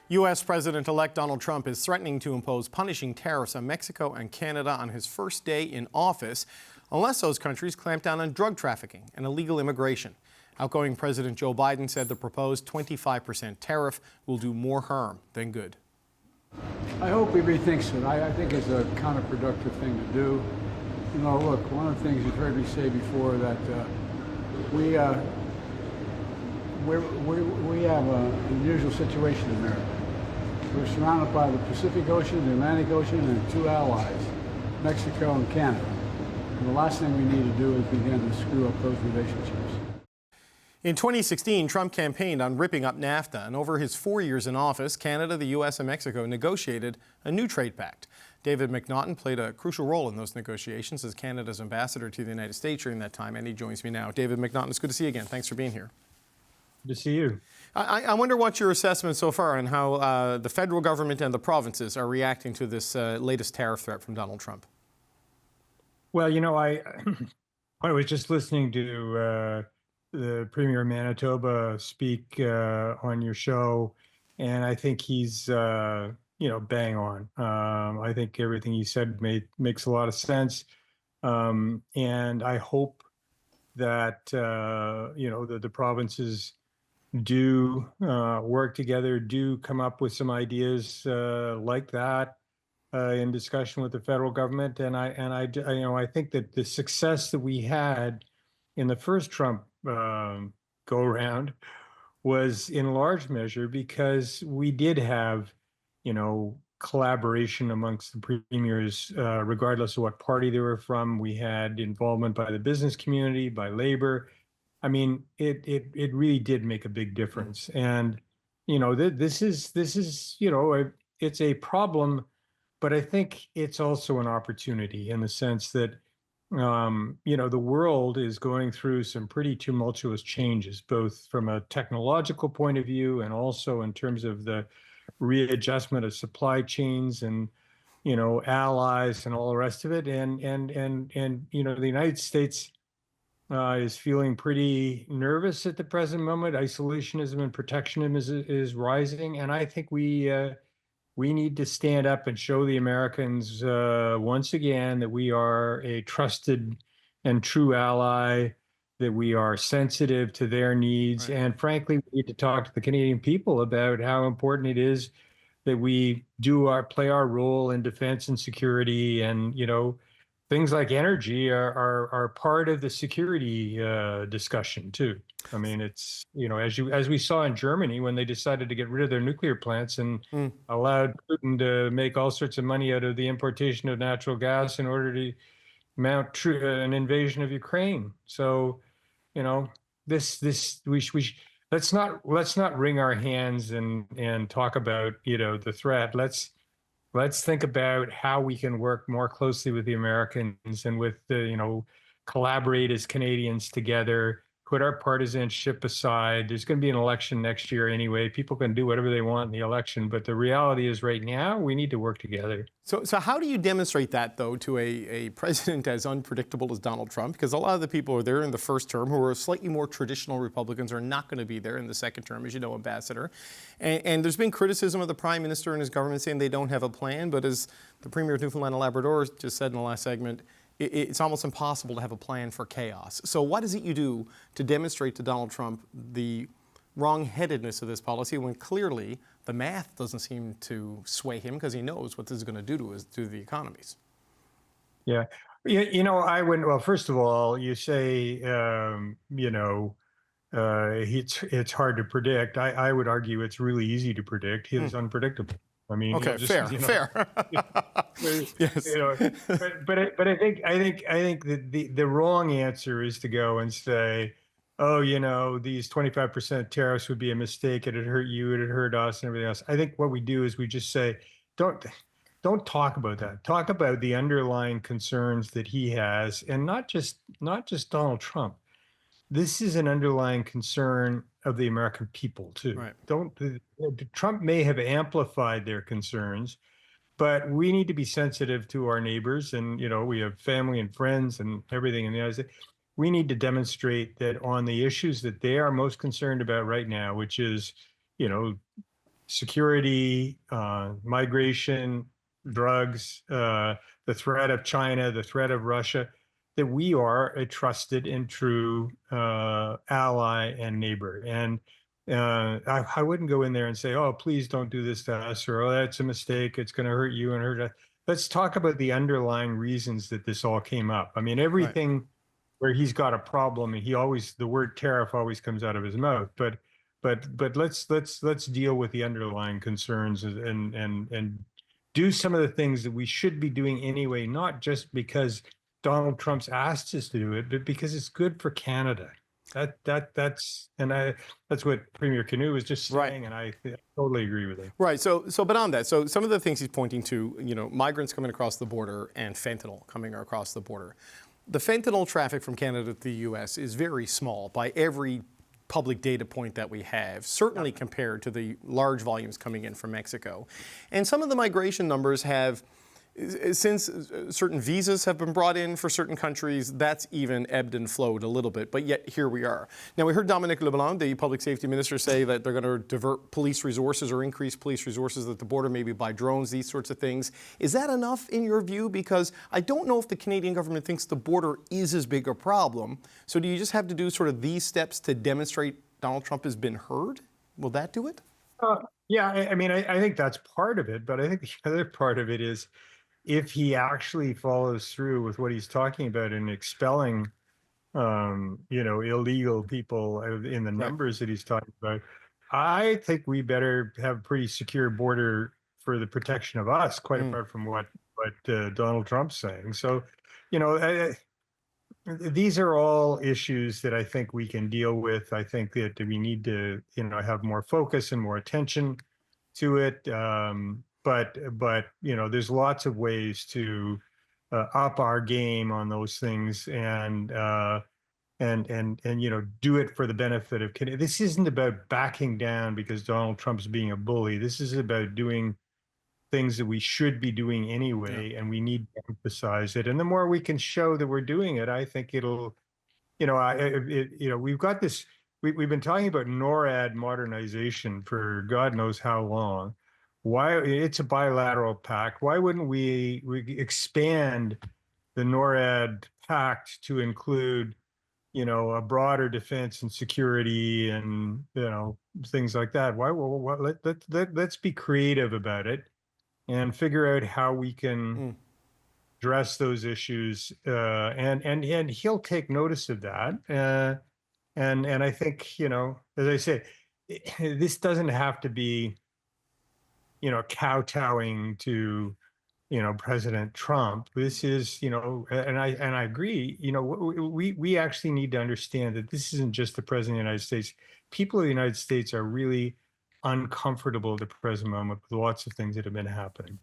U.S. President-elect Donald Trump is threatening to impose punishing tariffs on Mexico and Canada on his first day in office, unless those countries clamp down on drug trafficking and illegal immigration. Outgoing President Joe Biden said the proposed 25% tariff will do more harm than good. I hope he rethinks it. I think it's a counterproductive thing to do. You know, look, one of the things you've heard me say before that we have an unusual situation in America. We're surrounded by the Pacific Ocean, the Atlantic Ocean, and two allies, Mexico and Canada. And the last thing we need to do is begin to screw up those relationships. In 2016, Trump campaigned on ripping up NAFTA, and over his 4 years in office, Canada, the U.S., and Mexico negotiated a new trade pact. David MacNaughton played a crucial role in those negotiations as Canada's ambassador to the United States during that time, and he joins me now. David MacNaughton, it's good to see you again. Thanks for being here. Good to see you. I wonder what's your assessment so far on how the federal government and the provinces are reacting to this latest tariff threat from Donald Trump. Well, you know, I was just listening to the Premier of Manitoba speak on your show, and I think he's, bang on. I think everything he said makes a lot of sense, and I hope that, the provinces do work together, do come up with some ideas like that in discussion with the federal government. And I think that the success that we had in the first Trump go around was in large measure because we did have, collaboration amongst the premiers, regardless of what party they were from. We had involvement by the business community, by labor. I mean, it really did make a big difference. And, this is it's a problem, but I think it's also an opportunity in the sense that, the world is going through some pretty tumultuous changes, both from a technological point of view and also in terms of the readjustment of supply chains and, allies and all the rest of it. And the United States is feeling pretty nervous at the present moment. Isolationism and protectionism is rising. And I think we need to stand up and show the Americans once again that we are a trusted and true ally, that we are sensitive to their needs. Right. And frankly, we need to talk to the Canadian people about how important it is that we play our role in defense and security. And, things like energy are part of the security discussion too. I mean, it's, as we saw in Germany when they decided to get rid of their nuclear plants and allowed Putin to make all sorts of money out of the importation of natural gas in order to mount an invasion of Ukraine. So, let's not wring our hands and talk about, the threat. Let's think about how we can work more closely with the Americans and with the, collaborate as Canadians together, put our partisanship aside. There's going to be an election next year anyway. People can do whatever they want in the election. But the reality is right now, we need to work together. So how do you demonstrate that, though, to a president as unpredictable as Donald Trump? Because a lot of the people who are there in the first term who are slightly more traditional Republicans are not going to be there in the second term, as you know, Ambassador. And there's been criticism of the Prime Minister and his government saying they don't have a plan. But as the Premier of Newfoundland and Labrador just said in the last segment, it's almost impossible to have a plan for chaos. So what is it you do to demonstrate to Donald Trump the wrong-headedness of this policy when clearly the math doesn't seem to sway him because he knows what this is going to do to the economies? Yeah. Well, first of all, you say, it's hard to predict. I would argue it's really easy to predict. He is unpredictable. I mean, okay, fair. Yes. But I think that the wrong answer is to go and say, oh, these 25% tariffs would be a mistake. It'd hurt you, it'd hurt us, and everything else. I think what we do is we just say, don't talk about that. Talk about the underlying concerns that he has, and not just Donald Trump. This is an underlying concern of the American people too. Right. Trump may have amplified their concerns, but we need to be sensitive to our neighbors, and we have family and friends and everything in the United States. We need to demonstrate that on the issues that they are most concerned about right now, which is, security, migration, drugs, the threat of China, the threat of Russia, that we are a trusted and true ally and neighbor. And I wouldn't go in there and say, oh, please don't do this to us, or oh, that's a mistake, it's going to hurt you and hurt us. Let's talk about the underlying reasons that this all came up. I mean, everything where he's got a problem, and the word tariff always comes out of his mouth, but let's deal with the underlying concerns and do some of the things that we should be doing anyway, not just because Donald Trump's asked us to do it, but because it's good for Canada. That's what Premier Canoe was just saying, and I totally agree with it. Right. So but on that, so some of the things he's pointing to, migrants coming across the border and fentanyl coming across the border. The fentanyl traffic from Canada to the U.S. is very small by every public data point that we have, certainly compared to the large volumes coming in from Mexico. And some of the migration numbers have, since certain visas have been brought in for certain countries, that's even ebbed and flowed a little bit, but yet here we are. Now, we heard Dominic LeBlanc, the public safety minister, say that they're going to divert police resources or increase police resources at the border, maybe by drones, these sorts of things. Is that enough in your view? Because I don't know if the Canadian government thinks the border is as big a problem. So do you just have to do sort of these steps to demonstrate Donald Trump has been heard? Will that do it? Yeah, I mean, I think that's part of it, but I think the other part of it is, if he actually follows through with what he's talking about in expelling, illegal people in the numbers that he's talking about, I think we better have a pretty secure border for the protection of us, quite apart from what Donald Trump's saying. So, these are all issues that I think we can deal with. I think that we need to, have more focus and more attention to it. But there's lots of ways to up our game on those things and do it for the benefit of Canada. This isn't about backing down because Donald Trump's being a bully. This is about doing things that we should be doing anyway, and we need to emphasize it. And the more we can show that we're doing it, I think it'll, we've got this. We've been talking about NORAD modernization for God knows how long. Why it's a bilateral pact. Why wouldn't we expand the NORAD pact to include, a broader defense and security and, things like that? Let's be creative about it and figure out how we can address those issues. And he'll take notice of that. And I think, as I say, this doesn't have to be, kowtowing to, President Trump. This is, and I agree, we actually need to understand that this isn't just the president of the United States. People of the United States are really uncomfortable at the present moment with lots of things that have been happening.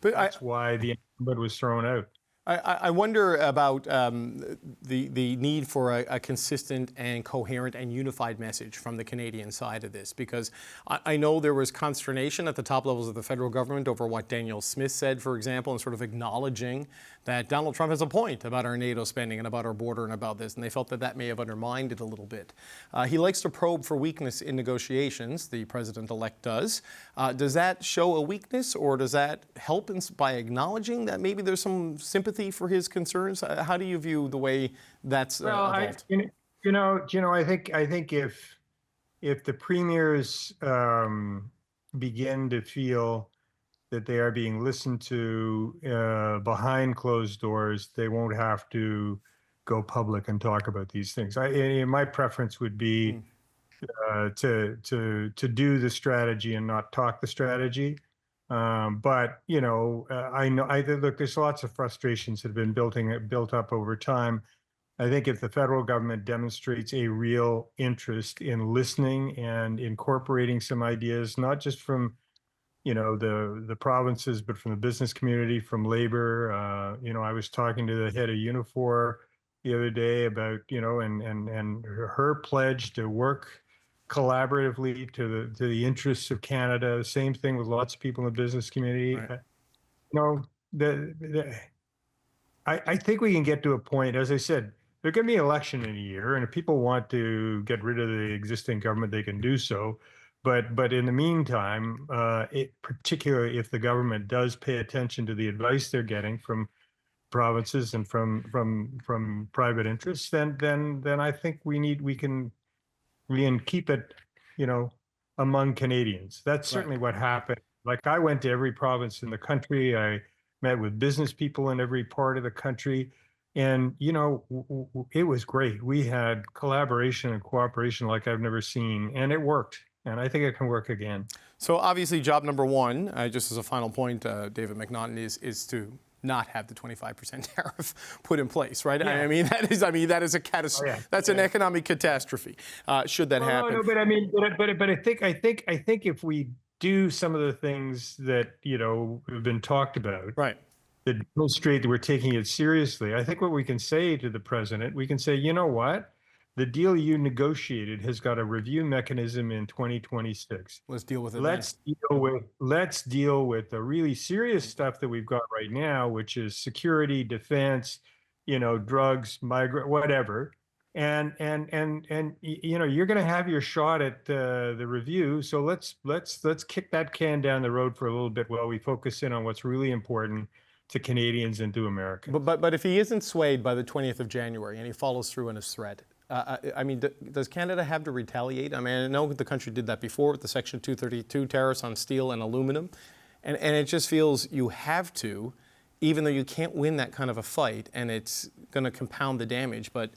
But that's why the incumbent was thrown out. I wonder about the need for a consistent and coherent and unified message from the Canadian side of this, because I know there was consternation at the top levels of the federal government over what Daniel Smith said, for example, and sort of acknowledging that Donald Trump has a point about our NATO spending and about our border and about this, and they felt that that may have undermined it a little bit. He likes to probe for weakness in negotiations, the president-elect does. Does that show a weakness, or does that help by acknowledging that maybe there's some sympathy for his concerns? How do you view the way that's evolved? I think if the premiers begin to feel that they are being listened to behind closed doors, they won't have to go public and talk about these things. My preference would be to do the strategy and not talk the strategy. But I know look, there's lots of frustrations that have been built up over time. I think if the federal government demonstrates a real interest in listening and incorporating some ideas, not just from the provinces, but from the business community, from labor. I was talking to the head of Unifor the other day about and her pledge to work collaboratively to the interests of Canada. Same thing with lots of people in the business community. Right. I think we can get to a point, as I said, there's going to be an election in a year, and if people want to get rid of the existing government, they can do so. But in the meantime, particularly if the government does pay attention to the advice they're getting from provinces and from private interests, then I think we can keep it, among Canadians. That's certainly what happened. Like, I went to every province in the country. I met with business people in every part of the country. And, it was great. We had collaboration and cooperation like I've never seen, and it worked. And I think it can work again. So obviously, job number one, just as a final point, David MacNaughton, is to not have the 25% tariff put in place, right? Yeah. I mean, that is a catastrophe. Oh, yeah. That's an economic catastrophe. Should that happen? No, but I mean, but I think if we do some of the things that have been talked about, Right. that demonstrate that we're taking it seriously, I think what we can say to the president, we can say, you know what? The deal you negotiated has got a review mechanism in 2026. Let's deal with it. Let's deal with the really serious stuff that we've got right now, which is security, defense, drugs, migrant, whatever. And you're going to have your shot at the review. So let's kick that can down the road for a little bit while we focus in on what's really important to Canadians and to America. But if he isn't swayed by the 20th of January and he follows through on his threat, I mean, does Canada have to retaliate? I mean, I know the country did that before with the Section 232 tariffs on steel and aluminum, and it just feels you have to, even though you can't win that kind of a fight, and it's going to compound the damage. But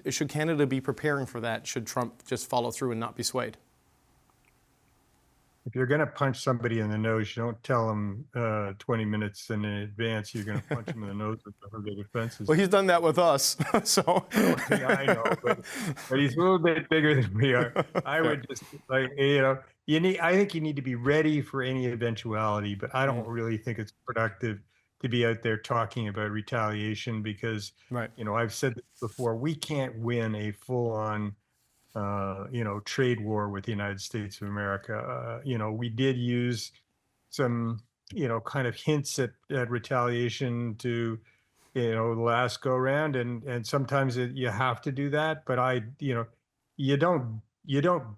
should Canada be preparing for that? Should Trump just follow through and not be swayed? If you're going to punch somebody in the nose, you don't tell them 20 minutes in advance you're going to punch them in the nose with the defenses. Well, he's done that with us, so. Yeah, I know, but he's a little bit bigger than we are. I would just I think you need to be ready for any eventuality, but I don't really think it's productive to be out there talking about retaliation because, I've said this before, we can't win a full-on trade war with the United States of America. We did use some, kind of hints at retaliation to, the last go around, and sometimes you have to do that. But you don't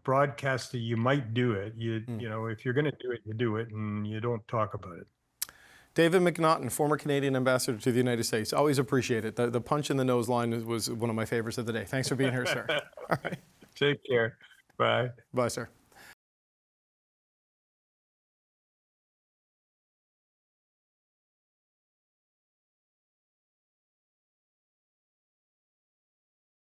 broadcast it. You might do it. If you're going to do it, you do it, and you don't talk about it. David MacNaughton, former Canadian ambassador to the United States. Always appreciate it. The punch in the nose line was one of my favorites of the day. Thanks for being here, sir. All right. Take care. Bye. Bye, sir.